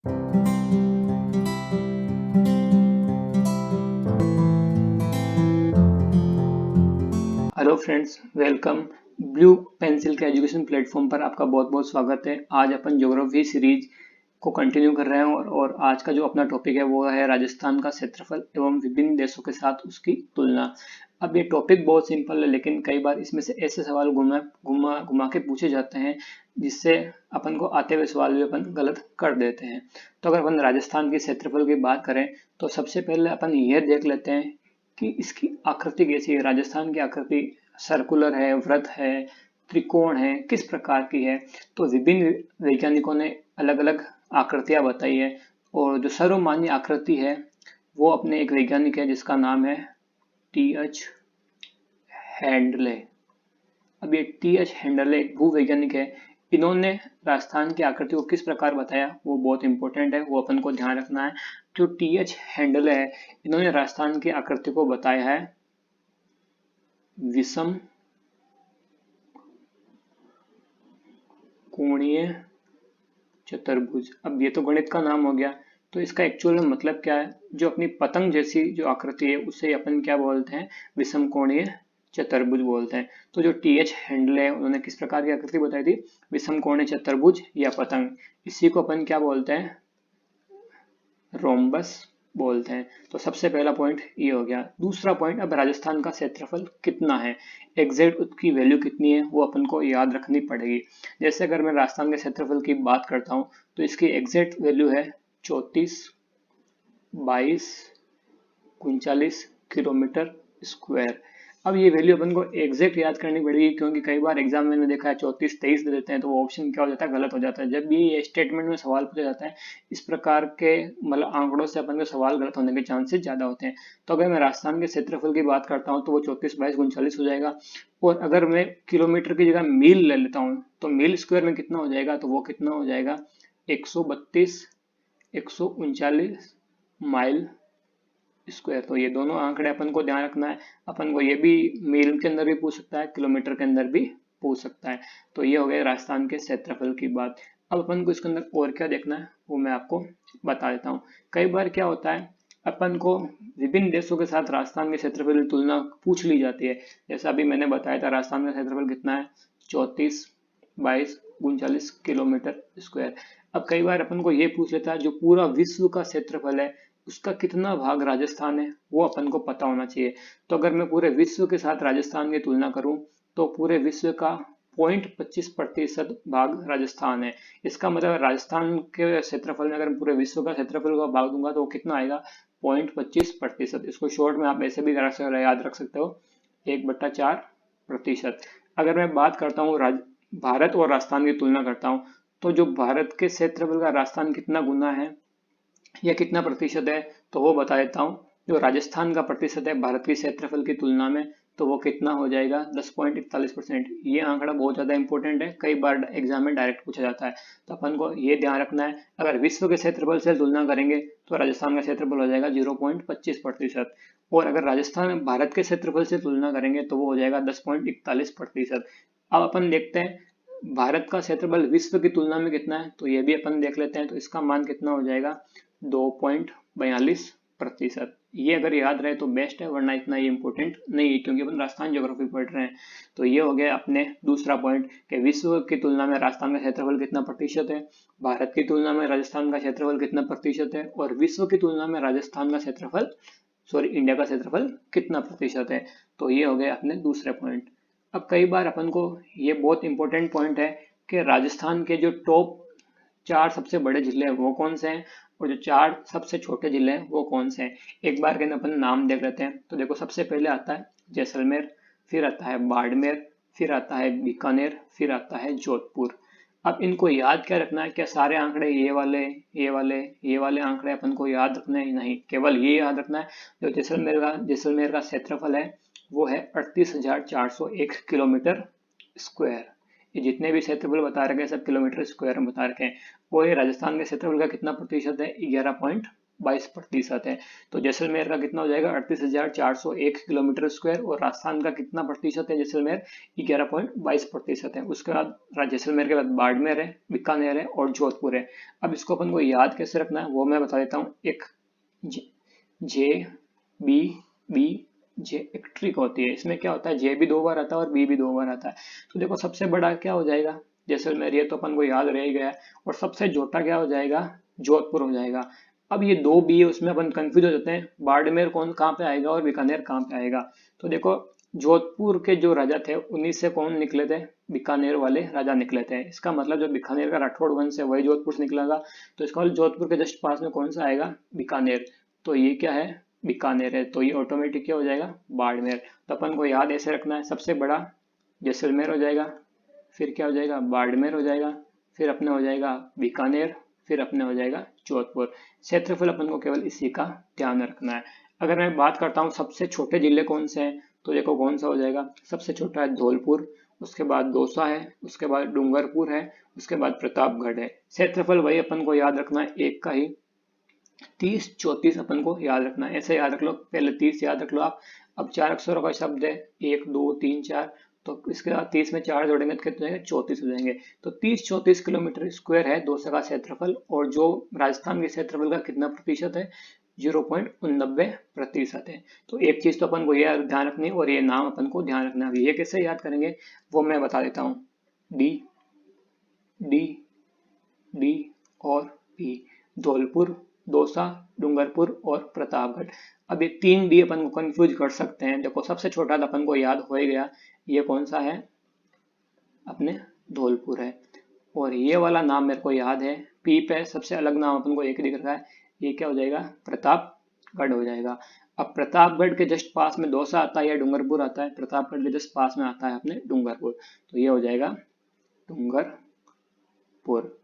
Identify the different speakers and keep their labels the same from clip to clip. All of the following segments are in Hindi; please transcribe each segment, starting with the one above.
Speaker 1: Hello friends, welcome. Blue pencil के एजुकेशन प्लेटफॉर्म पर आपका बहुत बहुत स्वागत है। आज अपन ज्योग्राफी सीरीज को कंटिन्यू कर रहे हैं और आज का जो अपना टॉपिक है वो है राजस्थान का क्षेत्रफल एवं विभिन्न देशों के साथ उसकी तुलना। अब ये टॉपिक बहुत सिंपल है, लेकिन कई बार इसमें से ऐसे सवाल घुमा घुमा घुमा के पूछे जाते हैं जिससे अपन को आते हुए सवाल भी अपन गलत कर देते हैं। तो अगर अपन राजस्थान के क्षेत्रफल की बात करें तो सबसे पहले अपन ये देख लेते हैं कि इसकी आकृति कैसी है। राजस्थान की आकृति सर्कुलर है, वृत्त है, त्रिकोण है, किस प्रकार की है। तो विभिन्न वैज्ञानिकों ने अलग अलग आकृतियां बताई है और जो सर्वमान्य आकृति है वो अपने एक वैज्ञानिक है जिसका नाम है टी.एच. हैंडले। अब ये टी.एच. हैंडले भूवैज्ञानिक है। इन्होंने राजस्थान की आकृति को किस प्रकार बताया वो बहुत इंपॉर्टेंट है, वो अपन को ध्यान रखना है। जो टी.एच. हैंडले है, इन्होंने राजस्थान की आकृति को बताया है विषम कोणीय चतुर्भुज। अब ये तो गणित का नाम हो गया, तो इसका एक्चुअल में मतलब क्या है। जो अपनी पतंग जैसी जो आकृति है उसे अपन क्या बोलते हैं, विषम कोणीय चतुर्भुज बोलते हैं। तो जो टी.एच. हैंडले है उन्होंने किस प्रकार की आकृति बताई थी, विषम कोणीय चतुर्भुज या पतंग। इसी को अपन क्या बोलते हैं, रोम्बस बोलते हैं। तो सबसे पहला पॉइंट ये हो गया। दूसरा पॉइंट, अब राजस्थान का क्षेत्रफल कितना है, एग्जैक्ट उसकी वैल्यू कितनी है वो अपन को याद रखनी पड़ेगी। जैसे अगर मैं राजस्थान के क्षेत्रफल की बात करता हूँ तो इसकी एग्जैक्ट वैल्यू है 34/22/39 किलोमीटर स्क्वायर। अब ये वैल्यू अपन को एग्जैक्ट याद करनी पड़ेगी, क्योंकि कई बार एग्जाम में देखा है 34-23 दे देते हैं तो वो ऑप्शन क्या हो जाता है, गलत हो जाता है। जब भी ये स्टेटमेंट में सवाल पूछा जाता है इस प्रकार के मतलब आंकड़ों से अपन को सवाल गलत होने के चांसेस ज्यादा होते हैं। तो अगर मैं राजस्थान के क्षेत्रफल की बात करता हूँ तो वो 34/22/39 हो जाएगा। और अगर मैं किलोमीटर की जगह मील ले लेता हूँ तो मील स्क्वायर में कितना हो जाएगा, तो वो कितना हो जाएगा 139 माइल स्क्वायर। तो ये दोनों आंकड़े अपन को ध्यान रखना है। अपन को ये भी मील के अंदर भी पूछ सकता है, किलोमीटर के अंदर भी पूछ सकता है। तो ये हो गया राजस्थान के क्षेत्रफल की बात। अब अपन को इसके अंदर और क्या देखना है वो मैं आपको बता देता हूँ। कई बार क्या होता है, अपन को विभिन्न देशों के साथ राजस्थान के क्षेत्रफल की तुलना पूछ ली जाती है। जैसा अभी मैंने बताया था, राजस्थान का क्षेत्रफल कितना है, 34/22/39 किलोमीटर स्क्वायर। अब कई बार अपन को ये पूछ लेता है जो पूरा विश्व का क्षेत्रफल है उसका कितना भाग राजस्थान है, वो अपन को पता होना चाहिए। तो अगर मैं पूरे विश्व के साथ राजस्थान की तुलना करूं तो पूरे विश्व का 0.25% भाग राजस्थान है। इसका मतलब राजस्थान के क्षेत्रफल में अगर पूरे विश्व का क्षेत्रफल का भाग दूंगा तो वो कितना आएगा, 0.25%। इसको शॉर्ट में आप ऐसे भी याद रख सकते हो, 1/4%। अगर मैं बात करता हूँ भारत और राजस्थान की तुलना करता हूँ तो जो भारत के क्षेत्रफल का राजस्थान कितना गुना है या कितना प्रतिशत है तो वो बता देता हूँ। जो राजस्थान का प्रतिशत है भारत के क्षेत्रफल की तुलना में तो वो कितना हो जाएगा, 10.41%। ये आंकड़ा बहुत ज्यादा इंपॉर्टेंट है, कई बार एग्जाम में डायरेक्ट पूछा जाता है। तो अपन को ये ध्यान रखना है, अगर विश्व के क्षेत्रफल से तुलना करेंगे तो राजस्थान का क्षेत्रफल हो जाएगा 0.25%। और अगर राजस्थान भारत के क्षेत्रफल से तुलना करेंगे तो वो हो जाएगा 10.41%। अब अपन देखते हैं भारत का क्षेत्रफल विश्व की तुलना में कितना है, तो ये भी अपन देख लेते हैं। तो इसका मान कितना हो जाएगा, 2.42%। ये अगर याद रहे तो बेस्ट है, वरना इतना ये इंपॉर्टेंट नहीं है क्योंकि अपन राजस्थान ज्योग्राफी पढ़ रहे हैं। तो ये हो गया अपने दूसरा पॉइंट कि विश्व की तुलना में राजस्थान का क्षेत्रफल कितना प्रतिशत है, भारत की तुलना में राजस्थान का क्षेत्रफल कितना प्रतिशत है, और विश्व की तुलना में राजस्थान का क्षेत्रफल इंडिया का क्षेत्रफल कितना प्रतिशत है। तो ये हो गए अपने दूसरे पॉइंट। अब कई बार अपन को ये बहुत इंपॉर्टेंट पॉइंट है कि राजस्थान के जो टॉप 4 सबसे बड़े जिले हैं वो कौन से हैं और जो 4 सबसे छोटे जिले हैं वो कौन से हैं। एक बार के अपन नाम देख लेते हैं। तो देखो, सबसे पहले आता है जैसलमेर, फिर आता है बाड़मेर, फिर आता है बीकानेर, फिर आता है जोधपुर। अब इनको याद क्या रखना है, क्या सारे आंकड़े ये वाले आंकड़े अपन को याद रखने हैं? नहीं, केवल ये याद रखना है जो जैसलमेर का क्षेत्रफल है वो है 38,401 किलोमीटर स्क्वायर। ये जितने भी क्षेत्रफल बता रखे हैं सब किलोमीटर स्क्वायर में बता रखे हैं। और ये राजस्थान के क्षेत्रफल का कितना प्रतिशत है, 11.9 22% है। तो जैसलमेर का कितना हो जाएगा 38,401 किलोमीटर स्क्वायर, और राजस्थान का कितना प्रतिशत है जैसलमेर 11.22% है। उसके बाद जैसलमेर के बाद बाड़मेर है, बीकानेर है और जोधपुर है। अब इसको अपन को याद कैसे रखना है वो मैं बता देता हूँ। एक जे बी बी जे एक ट्रिक होती है, इसमें क्या होता है जे भी 2 बार आता है और बी भी 2 बार आता है। तो देखो सबसे बड़ा क्या हो जाएगा जैसलमेर, ये तो अपन को याद रह गया, और सबसे छोटा क्या हो जाएगा जोधपुर हो जाएगा। अब ये 2 बी है उसमें अपन कंफ्यूज हो जाते हैं, बाड़मेर कौन कहाँ पे आएगा और बीकानेर कहाँ पे आएगा। तो देखो जोधपुर के जो राजा थे उन्हीं से कौन निकले थे, बीकानेर वाले राजा निकले थे। इसका मतलब जो बीकानेर का राठौड़ वंश है वही जोधपुर से निकलेगा। तो इसका मतलब जोधपुर के जस्ट पास में कौन सा आएगा बीकानेर, तो ये क्या है बीकानेर है, तो ये ऑटोमेटिक क्या हो जाएगा बाड़मेर। तो अपन को याद ऐसे रखना है, सबसे बड़ा जैसलमेर हो जाएगा, फिर क्या हो जाएगा बाड़मेर हो जाएगा, फिर अपने हो जाएगा बीकानेर, फिर अपने हो जाएगा जोधपुर। क्षेत्रफल अपन को केवल इसी का ध्यान रखना है। अगर मैं बात करता हूँ सबसे छोटे जिले कौन से हैं, तो देखो कौन सा हो जाएगा, सबसे छोटा है धौलपुर, उसके बाद दौसा है, उसके बाद डूंगरपुर है, उसके बाद प्रतापगढ़ है। क्षेत्रफल वही अपन को याद रखना है एक का ही, 30-34 अपन को याद रखना है, ऐसे याद रख लो, पहले 30 याद रख लो आप। अब 4 अक्षरों का शब्द है 1 2 3 4, तो इसके बाद 30 में 4 जोड़ेंगे तो कितने हो जाएंगे 34 हो जाएंगे। तो 30-34 किलोमीटर स्क्वायर है दौसा का क्षेत्रफल, और जो राजस्थान के क्षेत्रफल का कितना प्रतिशत है 0.89% है। तो एक चीज तो अपन को यह ध्यान रखनी है, और ये नाम अपन को ध्यान रखना है। ये कैसे याद करेंगे वो मैं बता देता हूँ, डी डी डी और पी, धौलपुर, दौसा, डूंगरपुर और प्रतापगढ़। अब ये 3 डी अपन को कंफ्यूज कर सकते हैं। देखो सबसे छोटा तो अपन को याद हो ही गया, ये कौन सा है अपने धौलपुर है, और ये वाला नाम मेरे को याद है, पी पे सबसे अलग नाम अपन को एक दिख रहा है, ये क्या हो जाएगा प्रतापगढ़ हो जाएगा। अब प्रतापगढ़ के जस्ट पास में दौसा आता है या डूंगरपुर आता है, प्रतापगढ़ के जस्ट पास में आता है अपने डूंगरपुर, तो ये हो जाएगा डूंगरपुर।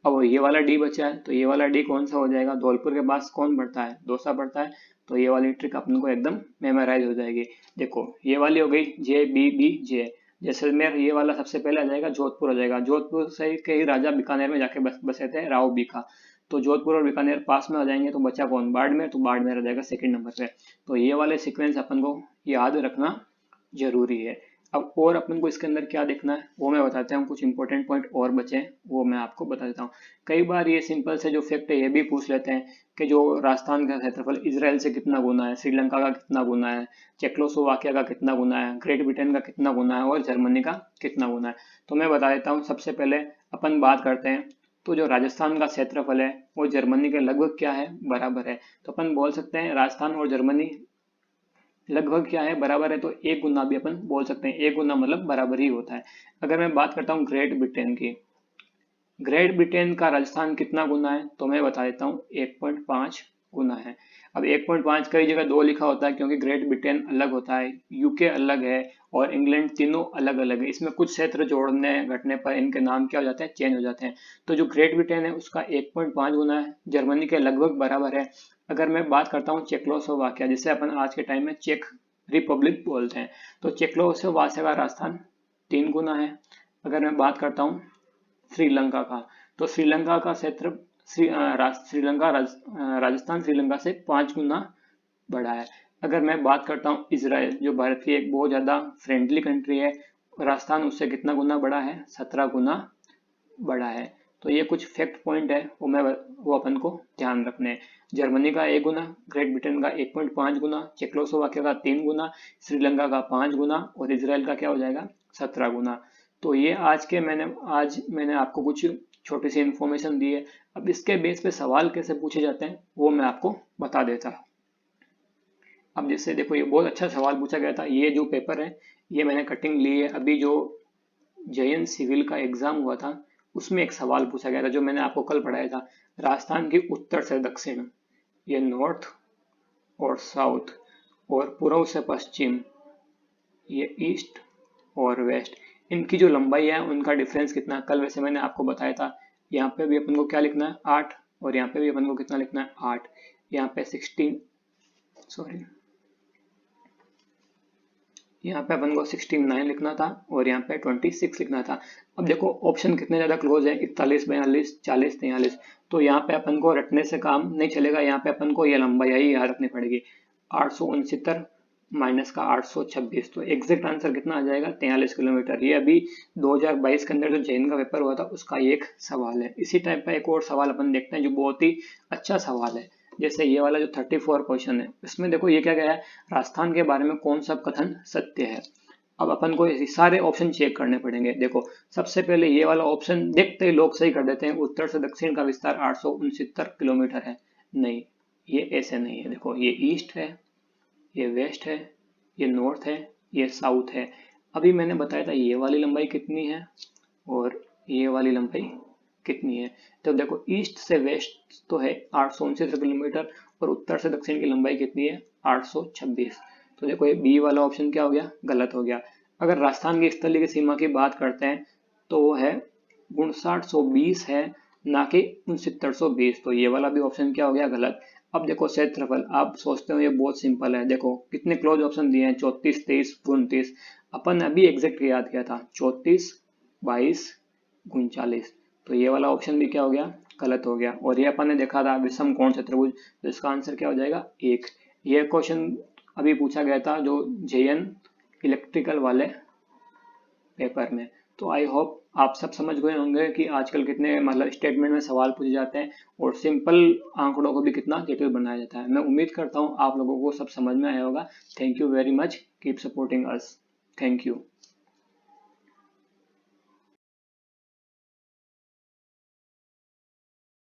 Speaker 1: अब ये वाला डी बचा है, तो ये वाला डी कौन सा हो जाएगा, धौलपुर के पास कौन बढ़ता है दौसा बढ़ता है, तो ये वाली ट्रिक अपन को एकदम मेमोराइज हो जाएगी। देखो ये वाली हो गई J B B J, Jaisalmer ये वाला सबसे पहले आ जाएगा, जोधपुर हो जाएगा, जोधपुर से के ही राजा बीकानेर में जाके बसे थे राव बीखा, तो जोधपुर और बीकानेर पास में आ जाएंगे, तो बचा कौन बाड़मेर, तो बाड़मेर आ जाएगा सेकंड नंबर पे। तो ये वाले सीक्वेंस अपन को याद रखना जरूरी है। अब और अपन को इसके अंदर क्या देखना है वो मैं बताता हूँ, कुछ इंपॉर्टेंट पॉइंट और बचे हैं वो मैं आपको बता देता हूँ। कई बार ये सिंपल से जो फैक्ट है ये भी पूछ लेते हैं कि जो राजस्थान का क्षेत्रफल इजराइल से कितना गुना है, श्रीलंका का कितना गुना है, चेकोस्लोवाकिया का कितना गुना है, ग्रेट ब्रिटेन का कितना गुना है और जर्मनी का कितना गुना है। तो मैं बता देता हूँ, सबसे पहले अपन बात करते हैं, तो जो राजस्थान का क्षेत्रफल है वो जर्मनी के लगभग क्या है बराबर है। तो अपन बोल सकते हैं राजस्थान और जर्मनी लगभग क्या है बराबर है, तो एक गुना भी अपन बोल सकते हैं, एक गुना मतलब बराबर ही होता है। अगर मैं बात करता हूँ ग्रेट ब्रिटेन की, ग्रेट ब्रिटेन का राजस्थान कितना गुना है, तो मैं बता देता हूँ 1.5 गुना है। अब 1.5 कई जगह 2 लिखा होता है क्योंकि ग्रेट ब्रिटेन अलग होता है, यूके अलग है और इंग्लैंड, तीनों अलग अलग है। इसमें कुछ क्षेत्र जोड़ने घटने पर इनके नाम क्या हो जाते हैं चेंज हो जाते हैं। तो जो ग्रेट ब्रिटेन है उसका 1.5 गुना है, जर्मनी के लगभग बराबर है। अगर मैं बात करता हूँ चेकोस्लोवाकिया, जिसे अपन आज के टाइम में चेक रिपब्लिक बोलते हैं, तो चेकोस्लोवाकिया का राजस्थान 3 गुना है। अगर मैं बात करता हूँ श्रीलंका का, तो श्रीलंका का क्षेत्र श्रीलंका राजस्थान श्रीलंका से 5 गुना बड़ा है। अगर मैं बात करता हूँ इजराइल, जो भारत की एक बहुत ज़्यादा फ्रेंडली कंट्री है, राजस्थान उससे कितना गुना बड़ा है 17 गुना बड़ा है। तो ये कुछ फैक्ट पॉइंट है वो अपन को ध्यान रखने हैं। जर्मनी का 1 गुना, ग्रेट ब्रिटेन का 1.5 गुना, चेकोस्लोवाकिया का 3 गुना, श्रीलंका का 5 गुना और इजराइल का क्या हो जाएगा 17 गुना। तो ये आज मैंने आपको कुछ छोटी सी इन्फॉर्मेशन दी है। अब इसके बेस पे सवाल कैसे पूछे जाते हैं वो मैं आपको बता देता हूँ। अब जैसे देखो ये बहुत अच्छा सवाल पूछा गया था, ये जो पेपर है ये मैंने कटिंग ली है, अभी जो जयन सिविल का एग्जाम हुआ था उसमें एक सवाल पूछा गया था जो मैंने आपको कल पढ़ाया था, राजस्थान की उत्तर से दक्षिण, ये नॉर्थ और साउथ और पूर्व से पश्चिम, ये ईस्ट और वेस्ट, इनकी जो लंबाई है उनका डिफरेंस कितना, कल वैसे मैंने आपको बताया था। यहाँ पे भी अपन को क्या लिखना है 8, और यहाँ पे भी अपन को कितना लिखना है 8, यहाँ पे 16 सॉरी यहाँ पे अपन को 69 लिखना था और यहाँ पे 26 लिखना था। अब देखो ऑप्शन कितने ज़्यादा क्लोज है, 41, 42, 40, 43, तो यहाँ पे अपन को रटने से काम नहीं चलेगा, यहाँ पे अपन को ये लंबाई ही याद रखनी पड़ेगी, 869 माइनस का 826, तो एग्जैक्ट आंसर कितना आ जाएगा, 43 किलोमीटर। ये अभी 2022 के अंदर जो जैन का पेपर हुआ था उसका एक सवाल है। इसी टाइप का एक और सवाल अपन देखते हैं जो बहुत ही अच्छा सवाल है। जैसे ये वाला जो 34 क्वेश्चन है, इसमें देखो ये क्या गया है, राजस्थान के बारे में कौन सा कथन सत्य है। अब अपन को ये सारे ऑप्शन चेक करने पड़ेंगे। देखो सबसे पहले ये वाला ऑप्शन देखते ही लोग सही कर देते हैं, उत्तर से दक्षिण का विस्तार 869 किलोमीटर है। नहीं, ये ऐसे नहीं है। देखो ये ईस्ट है, ये वेस्ट है, ये नॉर्थ है, ये साउथ है। अभी मैंने बताया था ये वाली लंबाई कितनी है और ये वाली लंबाई कितनी है। तो देखो ईस्ट से वेस्ट तो है 869 किलोमीटर और उत्तर से दक्षिण की लंबाई कितनी है, 826। तो देखो ये बी वाला ऑप्शन क्या हो गया, गलत हो गया। अगर राजस्थान की स्थलीय की सीमा की बात करते हैं तो वो है 5920 है, ना कि 6920। तो ये वाला भी ऑप्शन क्या हो गया, गलत। अब देखो क्षेत्रफल, आप सोचते हो ये बहुत सिंपल है, देखो कितने क्लोज ऑप्शन दिए हैं, 34, 23, 29। अपन ने अभी एग्जैक्ट याद किया था, 34, 22, 39। तो ये वाला ऑप्शन भी क्या हो गया, गलत हो गया। और ये अपन ने देखा था विषम कोण चतुर्भुज, तो इसका आंसर क्या हो जाएगा, 1। ये क्वेश्चन अभी पूछा गया था जो जेएन इलेक्ट्रिकल वाले पेपर में। तो आई होप आप सब समझ गए होंगे कि आजकल कितने मतलब स्टेटमेंट में सवाल पूछे जाते हैं और सिंपल आंकड़ों को भी कितना जटिल बनाया जाता है। मैं उम्मीद करता हूँ आप लोगों को सब समझ में आया होगा। Thank you very much, keep supporting us. Thank you.